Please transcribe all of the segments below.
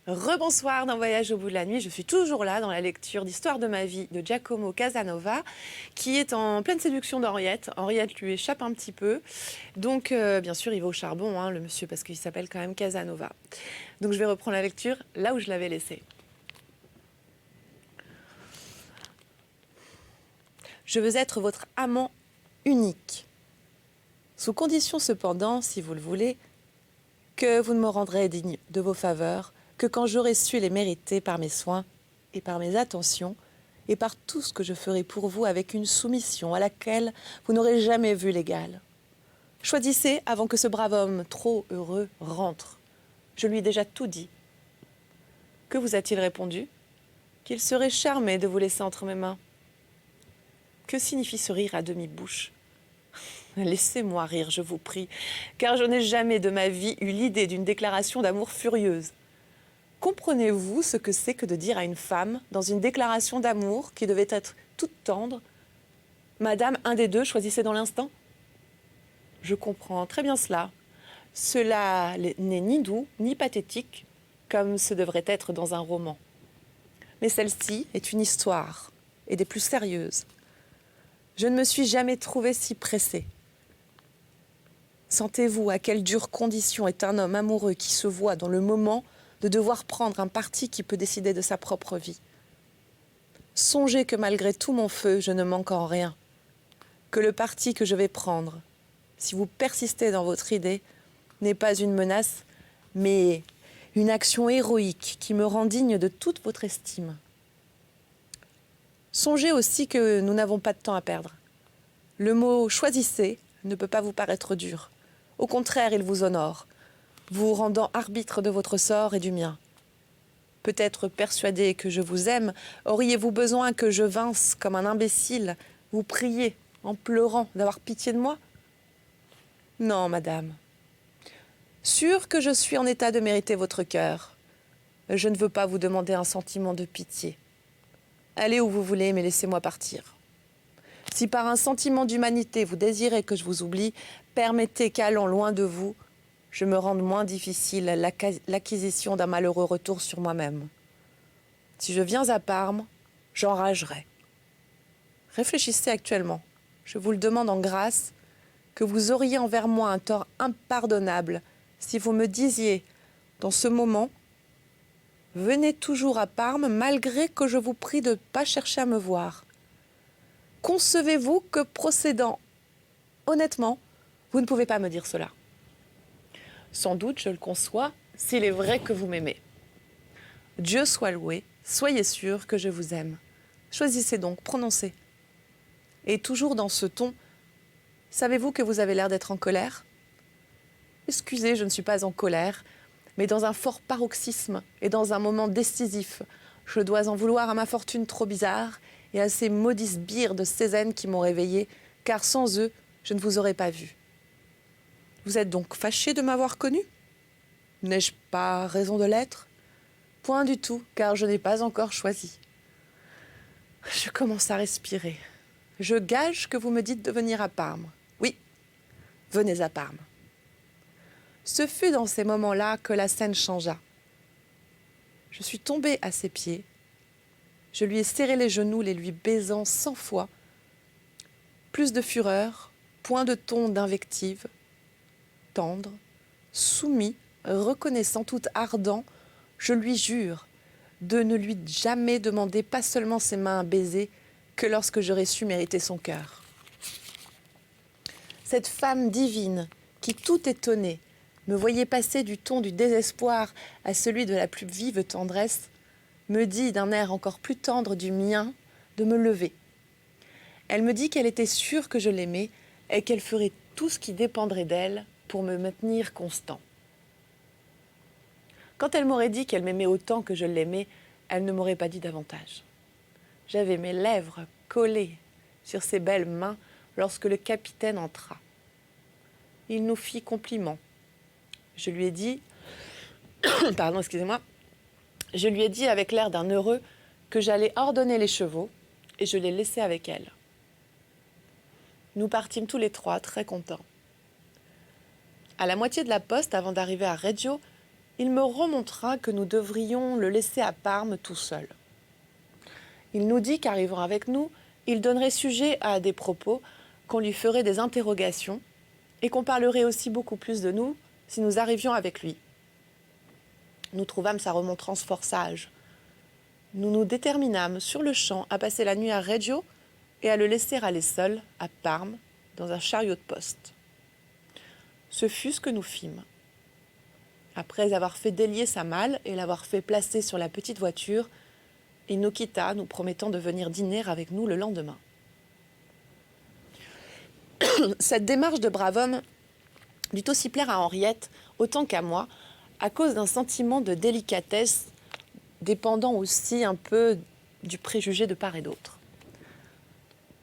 Rebonsoir dans Voyage au bout de la nuit. Je suis toujours là dans la lecture d'Histoire de ma vie de Giacomo Casanova, qui est en pleine séduction d'Henriette. Henriette lui échappe un petit peu. Donc, bien sûr, il va au charbon, le monsieur, parce qu'il s'appelle quand même Casanova. Donc, je vais reprendre la lecture là où je l'avais laissée. Je veux être votre amant unique. Sous condition cependant, si vous le voulez, que vous ne me rendrez digne de vos faveurs que quand j'aurai su les mériter par mes soins et par mes attentions et par tout ce que je ferai pour vous avec une soumission à laquelle vous n'aurez jamais vu l'égal. Choisissez avant que ce brave homme trop heureux rentre. Je lui ai déjà tout dit. Que vous a-t-il répondu? Qu'il serait charmé de vous laisser entre mes mains. Que signifie ce rire à demi-bouche? Laissez-moi rire, je vous prie, car je n'ai jamais de ma vie eu l'idée d'une déclaration d'amour furieuse. Comprenez-vous ce que c'est que de dire à une femme, dans une déclaration d'amour qui devait être toute tendre, « Madame, un des deux, choisissez dans l'instant » Je comprends très bien cela. Cela n'est ni doux, ni pathétique, comme ce devrait être dans un roman. Mais celle-ci est une histoire, et des plus sérieuses. Je ne me suis jamais trouvée si pressée. Sentez-vous à quelle dure condition est un homme amoureux qui se voit dans le moment de devoir prendre un parti qui peut décider de sa propre vie. Songez que malgré tout mon feu, je ne manque en rien, que le parti que je vais prendre, si vous persistez dans votre idée, n'est pas une menace, mais une action héroïque qui me rend digne de toute votre estime. Songez aussi que nous n'avons pas de temps à perdre. Le mot « choisissez » ne peut pas vous paraître dur. Au contraire, il vous honore, vous rendant arbitre de votre sort et du mien. Peut-être persuadé que je vous aime, auriez-vous besoin que je vinsse comme un imbécile, vous prier, en pleurant, d'avoir pitié de moi? Non, madame. Sûr que je suis en état de mériter votre cœur, je ne veux pas vous demander un sentiment de pitié. Allez où vous voulez, mais laissez-moi partir. Si par un sentiment d'humanité vous désirez que je vous oublie, permettez qu'allant loin de vous, je me rende moins difficile l'acquisition d'un malheureux retour sur moi-même. Si je viens à Parme, j'enragerai. Réfléchissez actuellement, je vous le demande en grâce, que vous auriez envers moi un tort impardonnable si vous me disiez, dans ce moment, venez toujours à Parme malgré que je vous prie de ne pas chercher à me voir. Concevez-vous que procédant honnêtement, vous ne pouvez pas me dire cela? Sans doute, je le conçois, s'il est vrai que vous m'aimez. Dieu soit loué, soyez sûr que je vous aime. Choisissez donc, prononcez. Et toujours dans ce ton, savez-vous que vous avez l'air d'être en colère? Excusez, je ne suis pas en colère, mais dans un fort paroxysme et dans un moment décisif. Je dois en vouloir à ma fortune trop bizarre et à ces maudits sbires de Cézanne qui m'ont réveillée, car sans eux, je ne vous aurais pas vu. Vous êtes donc fâché de m'avoir connu? N'ai-je pas raison de l'être? Point du tout, car je n'ai pas encore choisi. Je commence à respirer. Je gage que vous me dites de venir à Parme. Oui, venez à Parme. Ce fut dans ces moments-là que la scène changea. Je suis tombée à ses pieds. Je lui ai serré les genoux, les lui baisant 100 fois. Plus de fureur, point de ton d'invective. Tendre, soumis, reconnaissant, tout ardent, je lui jure de ne lui jamais demander pas seulement ses mains à baiser, que lorsque j'aurais su mériter son cœur. Cette femme divine, qui tout étonnée, me voyait passer du ton du désespoir à celui de la plus vive tendresse, me dit d'un air encore plus tendre du mien de me lever. Elle me dit qu'elle était sûre que je l'aimais et qu'elle ferait tout ce qui dépendrait d'elle pour me maintenir constant. Quand elle m'aurait dit qu'elle m'aimait autant que je l'aimais, elle ne m'aurait pas dit davantage. J'avais mes lèvres collées sur ses belles mains lorsque le capitaine entra. Il nous fit compliment. Je lui ai dit, pardon, excusez-moi, je lui ai dit avec l'air d'un heureux que j'allais ordonner les chevaux et je l'ai laissé avec elle. Nous partîmes tous les trois très contents. À la moitié de la poste, avant d'arriver à Reggio, il me remontra que nous devrions le laisser à Parme tout seul. Il nous dit qu'arrivant avec nous, il donnerait sujet à des propos, qu'on lui ferait des interrogations et qu'on parlerait aussi beaucoup plus de nous si nous arrivions avec lui. Nous trouvâmes sa remontrance fort sage. Nous nous déterminâmes sur le champ à passer la nuit à Reggio et à le laisser aller seul à Parme dans un chariot de poste. Ce fut ce que nous fîmes. Après avoir fait délier sa malle et l'avoir fait placer sur la petite voiture, il nous quitta, nous promettant de venir dîner avec nous le lendemain. Cette démarche de brave homme dut aussi plaire à Henriette autant qu'à moi, à cause d'un sentiment de délicatesse dépendant aussi un peu du préjugé de part et d'autre.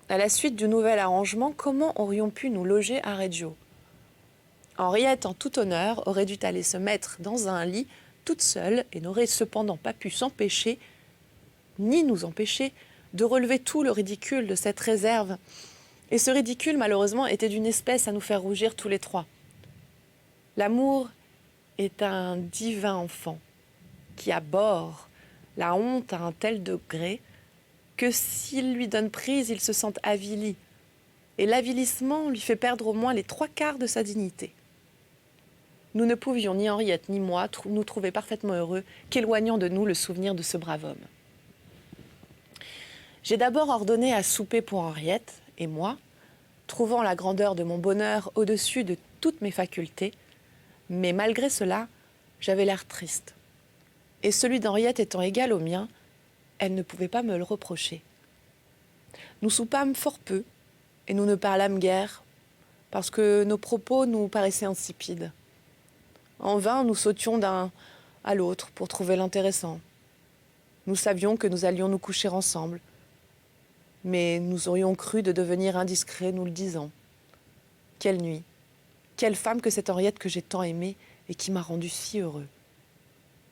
À la suite du nouvel arrangement, comment aurions pu nous loger à Reggio ? Henriette, en tout honneur, aurait dû aller se mettre dans un lit toute seule et n'aurait cependant pas pu s'empêcher, ni nous empêcher, de relever tout le ridicule de cette réserve. Et ce ridicule, malheureusement, était d'une espèce à nous faire rougir tous les trois. L'amour est un divin enfant qui abhorre la honte à un tel degré que s'il lui donne prise, il se sent avili. Et l'avilissement lui fait perdre au moins les 3/4 de sa dignité. Nous ne pouvions, ni Henriette ni moi, nous trouver parfaitement heureux qu'éloignant de nous le souvenir de ce brave homme. J'ai d'abord ordonné à souper pour Henriette et moi, trouvant la grandeur de mon bonheur au-dessus de toutes mes facultés, mais malgré cela, j'avais l'air triste. Et celui d'Henriette étant égal au mien, elle ne pouvait pas me le reprocher. Nous soupâmes fort peu, et nous ne parlâmes guère, parce que nos propos nous paraissaient insipides. En vain, nous sautions d'un à l'autre pour trouver l'intéressant. Nous savions que nous allions nous coucher ensemble, mais nous aurions cru de devenir indiscrets nous le disant. Quelle nuit, quelle femme que cette Henriette que j'ai tant aimée et qui m'a rendu si heureux.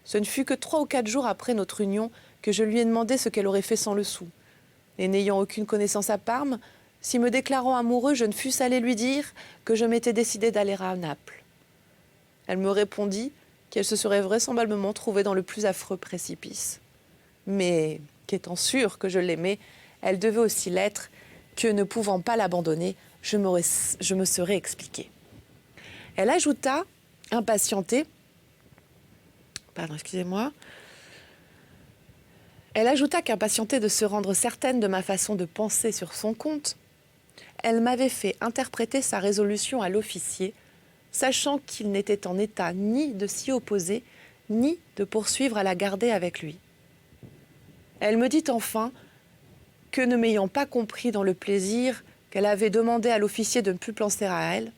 Ce ne fut que 3 ou 4 jours après notre union que je lui ai demandé ce qu'elle aurait fait sans le sou. Et n'ayant aucune connaissance à Parme, si me déclarant amoureux, je ne fusse allé lui dire que je m'étais décidé d'aller à Naples. Elle me répondit qu'elle se serait vraisemblablement trouvée dans le plus affreux précipice. Mais, qu'étant sûre que je l'aimais, elle devait aussi l'être, que ne pouvant pas l'abandonner, je me serais expliquée. Elle ajouta, impatientée, Elle ajouta qu'impatientée de se rendre certaine de ma façon de penser sur son compte, elle m'avait fait interpréter sa résolution à l'officier, sachant qu'il n'était en état ni de s'y opposer, ni de poursuivre à la garder avec lui. Elle me dit enfin que, ne m'ayant pas compris dans le plaisir qu'elle avait demandé à l'officier de ne plus penser à elle,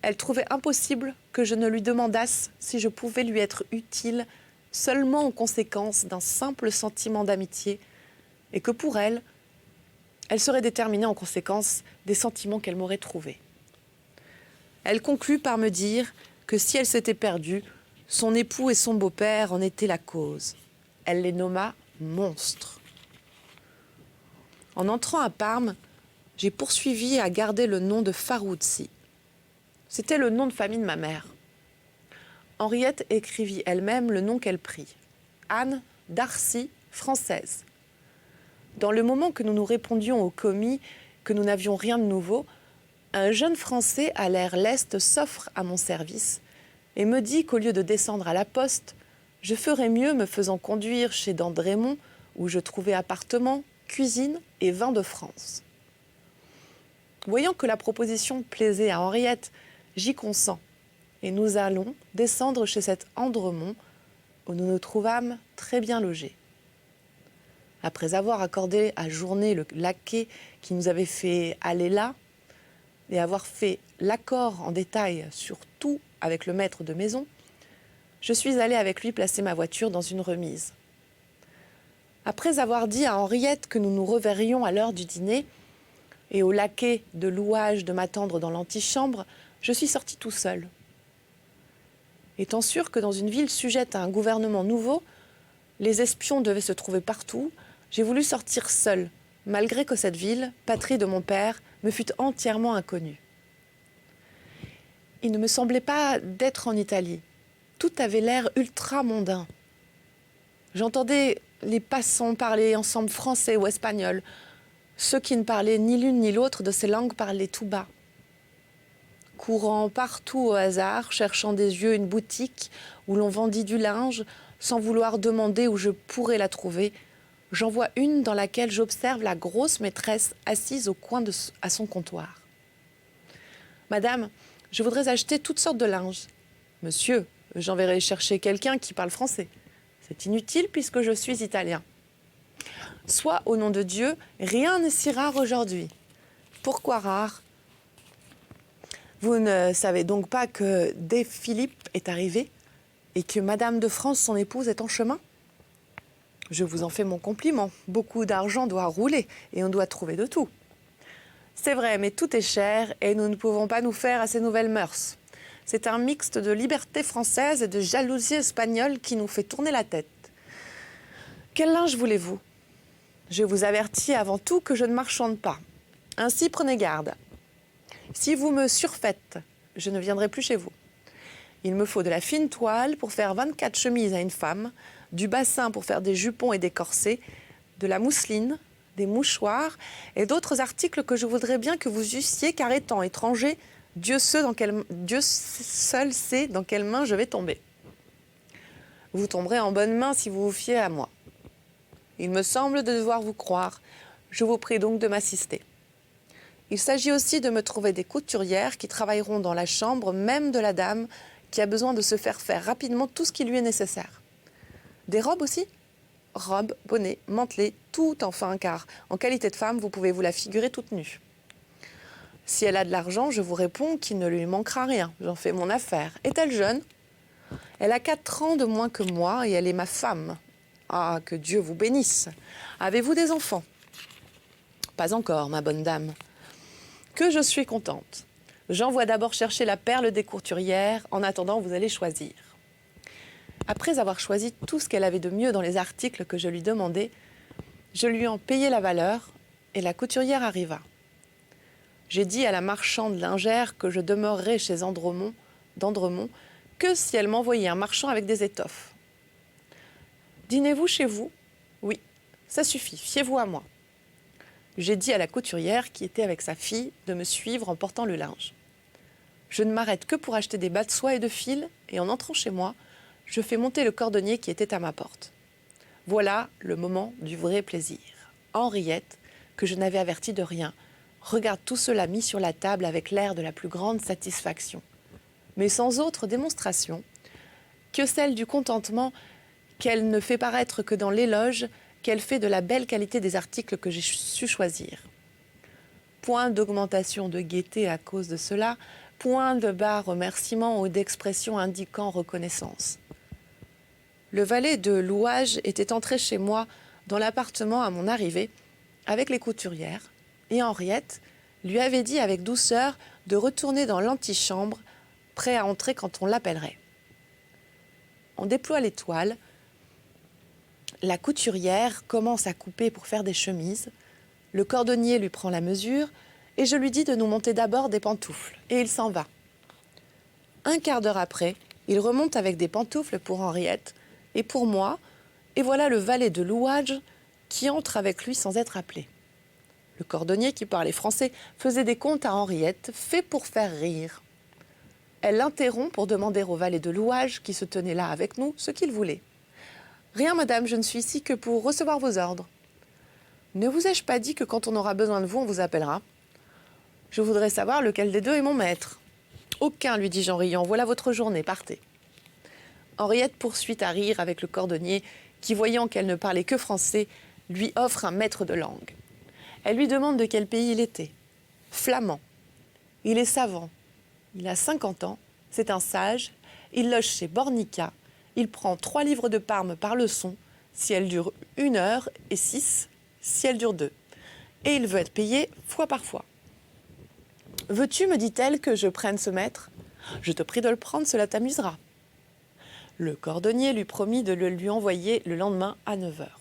elle trouvait impossible que je ne lui demandasse si je pouvais lui être utile seulement en conséquence d'un simple sentiment d'amitié, et que pour elle, elle serait déterminée en conséquence des sentiments qu'elle m'aurait trouvés. Elle conclut par me dire que si elle s'était perdue, son époux et son beau-père en étaient la cause. Elle les nomma monstres. En entrant à Parme, j'ai poursuivi à garder le nom de Farouzzi. C'était le nom de famille de ma mère. Henriette écrivit elle-même le nom qu'elle prit. Anne Darcy, française. Dans le moment que nous nous répondions au commis que nous n'avions rien de nouveau, un jeune Français à l'air leste s'offre à mon service et me dit qu'au lieu de descendre à la poste, je ferais mieux me faisant conduire chez Dandrémont, où je trouvais appartement, cuisine et vin de France. Voyant que la proposition plaisait à Henriette, j'y consens, et nous allons descendre chez cet Andremont, où nous nous trouvâmes très bien logés. Après avoir accordé à journée le laquais qui nous avait fait aller là, et avoir fait l'accord en détail sur tout avec le maître de maison, je suis allée avec lui placer ma voiture dans une remise. Après avoir dit à Henriette que nous nous reverrions à l'heure du dîner, et au laquais de louage de m'attendre dans l'antichambre, je suis sortie tout seul. Étant sûr que dans une ville sujette à un gouvernement nouveau, les espions devaient se trouver partout, j'ai voulu sortir seule, malgré que cette ville, patrie de mon père, me fût entièrement inconnue. Il ne me semblait pas d'être en Italie. Tout avait l'air ultra mondain. J'entendais les passants parler ensemble français ou espagnol. Ceux qui ne parlaient ni l'une ni l'autre de ces langues parlaient tout bas. Courant partout au hasard, cherchant des yeux une boutique où l'on vendit du linge, sans vouloir demander où je pourrais la trouver, j'en vois une dans laquelle j'observe la grosse maîtresse assise au coin à son comptoir. « Madame, je voudrais acheter toutes sortes de linge. »« Monsieur, j'enverrai chercher quelqu'un qui parle français. C'est inutile puisque je suis italien. »« Soit, au nom de Dieu, rien n'est si rare aujourd'hui. »« Pourquoi rare ? Vous ne savez donc pas que dès Philippe est arrivé et que Madame de France, son épouse, est en chemin ? Je vous en fais mon compliment. Beaucoup d'argent doit rouler et on doit trouver de tout. C'est vrai, mais tout est cher et nous ne pouvons pas nous faire à ces nouvelles mœurs. C'est un mixte de liberté française et de jalousie espagnole qui nous fait tourner la tête. Quel linge voulez-vous ? Je vous avertis avant tout que je ne marchande pas. Ainsi, prenez garde. Si vous me surfaites, je ne viendrai plus chez vous. Il me faut de la fine toile pour faire 24 chemises à une femme, du bassin pour faire des jupons et des corsets, de la mousseline, des mouchoirs et d'autres articles que je voudrais bien que vous eussiez, car étant étranger, Dieu seul sait dans quelle main je vais tomber. Vous tomberez en bonne main si vous vous fiez à moi. Il me semble de devoir vous croire. Je vous prie donc de m'assister. Il s'agit aussi de me trouver des couturières qui travailleront dans la chambre même de la dame qui a besoin de se faire rapidement tout ce qui lui est nécessaire. Des robes aussi ? Robes, bonnets, mantelets, tout enfin, car en qualité de femme, vous pouvez vous la figurer toute nue. Si elle a de l'argent, je vous réponds qu'il ne lui manquera rien. J'en fais mon affaire. Est-elle jeune ? Elle a 4 ans de moins que moi et elle est ma femme. Ah, que Dieu vous bénisse. Avez-vous des enfants ? Pas encore, ma bonne dame. Que je suis contente. J'envoie d'abord chercher la perle des couturières. En attendant, vous allez choisir. Après avoir choisi tout ce qu'elle avait de mieux dans les articles que je lui demandais, je lui en payai la valeur et la couturière arriva. J'ai dit à la marchande lingère que je demeurerais chez d'Andremont que si elle m'envoyait un marchand avec des étoffes. Dînez-vous chez vous ? Oui, ça suffit, fiez-vous à moi. J'ai dit à la couturière, qui était avec sa fille, de me suivre en portant le linge. Je ne m'arrête que pour acheter des bas de soie et de fil, et en entrant chez moi, je fais monter le cordonnier qui était à ma porte. Voilà le moment du vrai plaisir. Henriette, que je n'avais averti de rien, regarde tout cela mis sur la table avec l'air de la plus grande satisfaction, mais sans autre démonstration que celle du contentement qu'elle ne fait paraître que dans l'éloge qu'elle fait de la belle qualité des articles que j'ai su choisir. Point d'augmentation de gaieté à cause de cela, point de bas remerciements ou d'expressions indiquant reconnaissance. Le valet de louage était entré chez moi dans l'appartement à mon arrivée avec les couturières et Henriette lui avait dit avec douceur de retourner dans l'antichambre, prêt à entrer quand on l'appellerait. On déploie les toiles. La couturière commence à couper pour faire des chemises. Le cordonnier lui prend la mesure et je lui dis de nous monter d'abord des pantoufles. Et il s'en va. Un quart d'heure après, il remonte avec des pantoufles pour Henriette et pour moi. Et voilà le valet de louage qui entre avec lui sans être appelé. Le cordonnier, qui parlait français, faisait des comptes à Henriette, fait pour faire rire. Elle l'interrompt pour demander au valet de louage, qui se tenait là avec nous, ce qu'il voulait. « Rien, madame, je ne suis ici que pour recevoir vos ordres. »« Ne vous ai-je pas dit que quand on aura besoin de vous, on vous appellera ? Je voudrais savoir lequel des deux est mon maître. »« Aucun, lui dis-je en riant, voilà votre journée, partez. » Henriette poursuit à rire avec le cordonnier, qui, voyant qu'elle ne parlait que français, lui offre un maître de langue. Elle lui demande de quel pays il était. Flamand. Il est savant. Il a 50 ans, c'est un sage, il loge chez Bornica. Il prend 3 livres de Parme par leçon, si elle dure 1 heure, et 6, si elle dure 2. Et il veut être payé fois par fois. « Veux-tu, me dit-elle, que je prenne ce maître ? Je te prie de le prendre, cela t'amusera. » Le cordonnier lui promit de le lui envoyer le lendemain à 9 heures.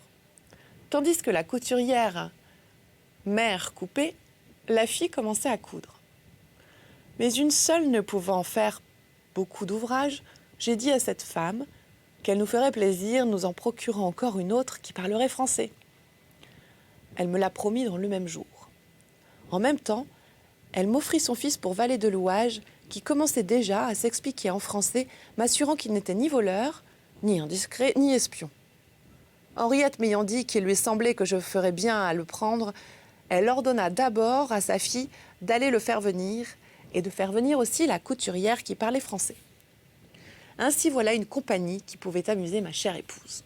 Tandis que la couturière, mère coupée, la fille commençait à coudre. Mais une seule ne pouvant faire beaucoup d'ouvrages, j'ai dit à cette femme qu'elle nous ferait plaisir, nous en procurant encore une autre qui parlerait français. Elle me l'a promis dans le même jour. En même temps, elle m'offrit son fils pour valet de louage, qui commençait déjà à s'expliquer en français, m'assurant qu'il n'était ni voleur, ni indiscret, ni espion. Henriette m'ayant dit qu'il lui semblait que je ferais bien à le prendre, elle ordonna d'abord à sa fille d'aller le faire venir et de faire venir aussi la couturière qui parlait français. Ainsi voilà une compagnie qui pouvait amuser ma chère épouse.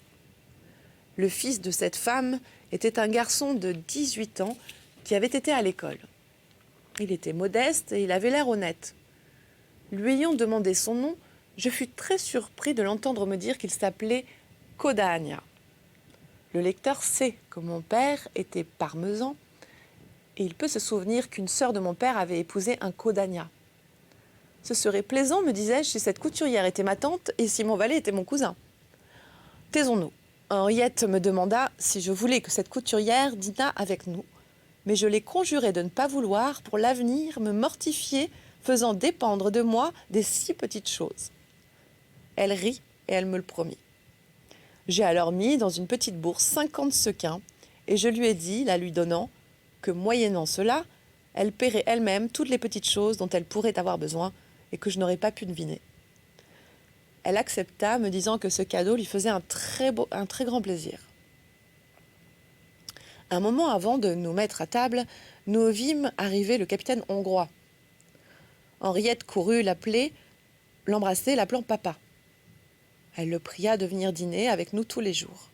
Le fils de cette femme était un garçon de 18 ans qui avait été à l'école. Il était modeste et il avait l'air honnête. Lui ayant demandé son nom, je fus très surpris de l'entendre me dire qu'il s'appelait Codagna. Le lecteur sait que mon père était parmesan et il peut se souvenir qu'une sœur de mon père avait épousé un Codagna. Ce serait plaisant, me disais-je, si cette couturière était ma tante et si mon valet était mon cousin. Taisons-nous. Henriette me demanda si je voulais que cette couturière dînât avec nous, mais je l'ai conjurée de ne pas vouloir pour l'avenir me mortifier, faisant dépendre de moi des si petites choses. Elle rit et elle me le promit. J'ai alors mis dans une petite bourse 50 sequins et je lui ai dit, la lui donnant, que moyennant cela, elle paierait elle-même toutes les petites choses dont elle pourrait avoir besoin et que je n'aurais pas pu deviner. Elle accepta, me disant que ce cadeau lui faisait un très grand plaisir. Un moment avant de nous mettre à table, nous vîmes arriver le capitaine hongrois. Henriette courut l'appeler, l'embrasser, l'appelant papa. Elle le pria de venir dîner avec nous tous les jours.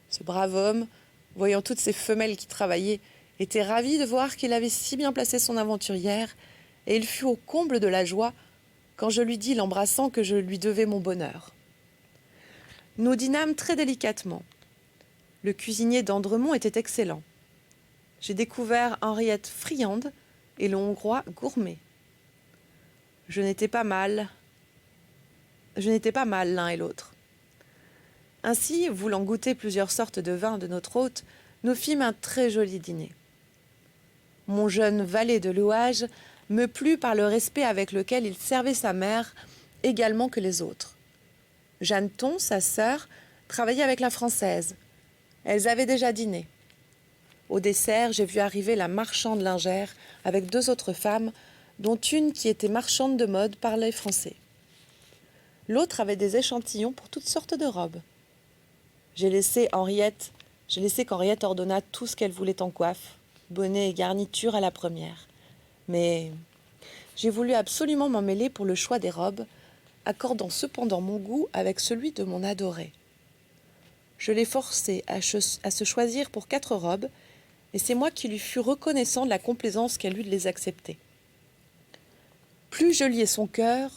Ce brave homme, voyant toutes ces femelles qui travaillaient, était ravi de voir qu'il avait si bien placé son aventurière, et il fut au comble de la joie quand je lui dis, l'embrassant, que je lui devais mon bonheur. Nous dînâmes très délicatement. Le cuisinier d'Andremont était excellent. J'ai découvert Henriette friande et le Hongrois gourmet. Je n'étais pas mal l'un et l'autre. Ainsi, voulant goûter plusieurs sortes de vins de notre hôte, nous fîmes un très joli dîner. Mon jeune valet de louage me plut par le respect avec lequel il servait sa mère, également que les autres. Jeanneton, sa sœur, travaillait avec la Française. Elles avaient déjà dîné. Au dessert, j'ai vu arriver la marchande lingère avec 2 autres femmes, dont une qui était marchande de mode parlait français. L'autre avait des échantillons pour toutes sortes de robes. J'ai laissé qu'Henriette ordonna tout ce qu'elle voulait en coiffe, bonnet et garniture à la première. Mais j'ai voulu absolument m'en mêler pour le choix des robes, accordant cependant mon goût avec celui de mon adoré. Je l'ai forcé à se choisir pour 4 robes, et c'est moi qui lui fus reconnaissant de la complaisance qu'elle eut de les accepter. Plus je liais son cœur,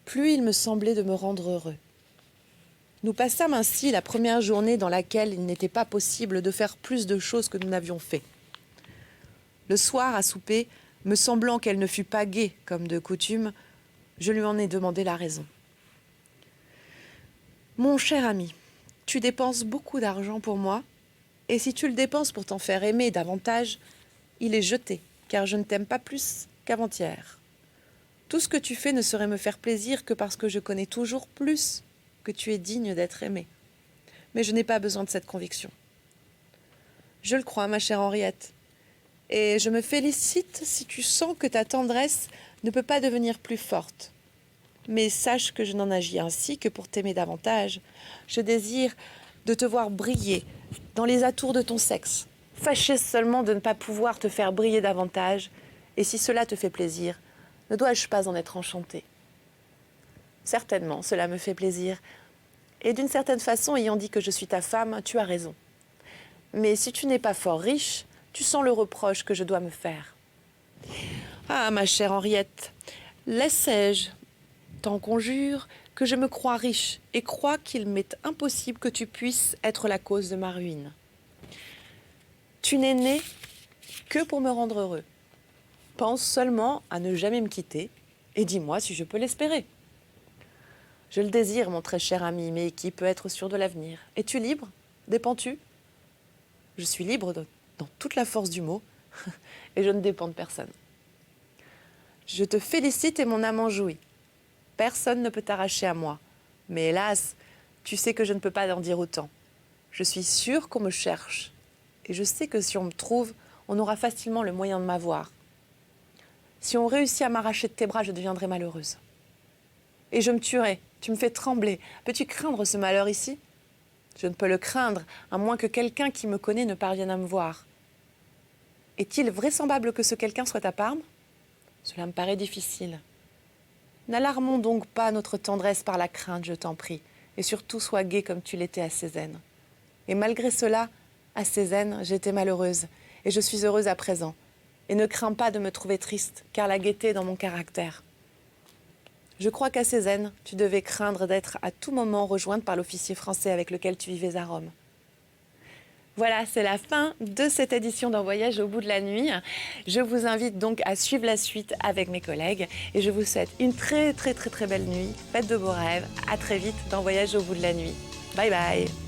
plus il me semblait de me rendre heureux. Nous passâmes ainsi la première journée dans laquelle il n'était pas possible de faire plus de choses que nous n'avions fait. Le soir, à souper, me semblant qu'elle ne fût pas gaie comme de coutume, je lui en ai demandé la raison. « Mon cher ami, tu dépenses beaucoup d'argent pour moi, et si tu le dépenses pour t'en faire aimer davantage, il est jeté, car je ne t'aime pas plus qu'avant-hier. Tout ce que tu fais ne saurait me faire plaisir que parce que je connais toujours plus que tu es digne d'être aimé. Mais je n'ai pas besoin de cette conviction. Je le crois, ma chère Henriette, et je me félicite si tu sens que ta tendresse ne peut pas devenir plus forte. Mais sache que je n'en agis ainsi que pour t'aimer davantage. Je désire de te voir briller dans les atours de ton sexe, fâché seulement de ne pas pouvoir te faire briller davantage, et si cela te fait plaisir, ne dois-je pas en être enchantée? Certainement, cela me fait plaisir, et d'une certaine façon, ayant dit que je suis ta femme, tu as raison. Mais si tu n'es pas fort riche, tu sens le reproche que je dois me faire. Ah, ma chère Henriette, laissais-je, t'en conjure, que je me crois riche et crois qu'il m'est impossible que tu puisses être la cause de ma ruine. Tu n'es né que pour me rendre heureux. Pense seulement à ne jamais me quitter et dis-moi si je peux l'espérer. Je le désire, mon très cher ami, mais qui peut être sûr de l'avenir? Es-tu libre? Dépends-tu? Je suis libre dans toute la force du mot et je ne dépends de personne. Je te félicite et mon âme en jouit. Personne ne peut t'arracher à moi. Mais hélas, tu sais que je ne peux pas en dire autant. Je suis sûre qu'on me cherche. Et je sais que si on me trouve, on aura facilement le moyen de m'avoir. Si on réussit à m'arracher de tes bras, je deviendrai malheureuse. Et je me tuerai. Tu me fais trembler. Peux-tu craindre ce malheur ici? Je ne peux le craindre, à moins que quelqu'un qui me connaît ne parvienne à me voir. Est-il vraisemblable que ce quelqu'un soit à Parme? Cela me paraît difficile. N'alarmons donc pas notre tendresse par la crainte, je t'en prie, et surtout sois gai comme tu l'étais à Cézanne. Et malgré cela, à Cézanne, j'étais malheureuse, et je suis heureuse à présent. Et ne crains pas de me trouver triste, car la gaieté est dans mon caractère. Je crois qu'à Cézanne, tu devais craindre d'être à tout moment rejointe par l'officier français avec lequel tu vivais à Rome. Voilà, c'est la fin de cette édition d'En Voyage au bout de la nuit. Je vous invite donc à suivre la suite avec mes collègues et je vous souhaite une très belle nuit. Faites de beaux rêves. À très vite dans Voyage au bout de la nuit. Bye bye.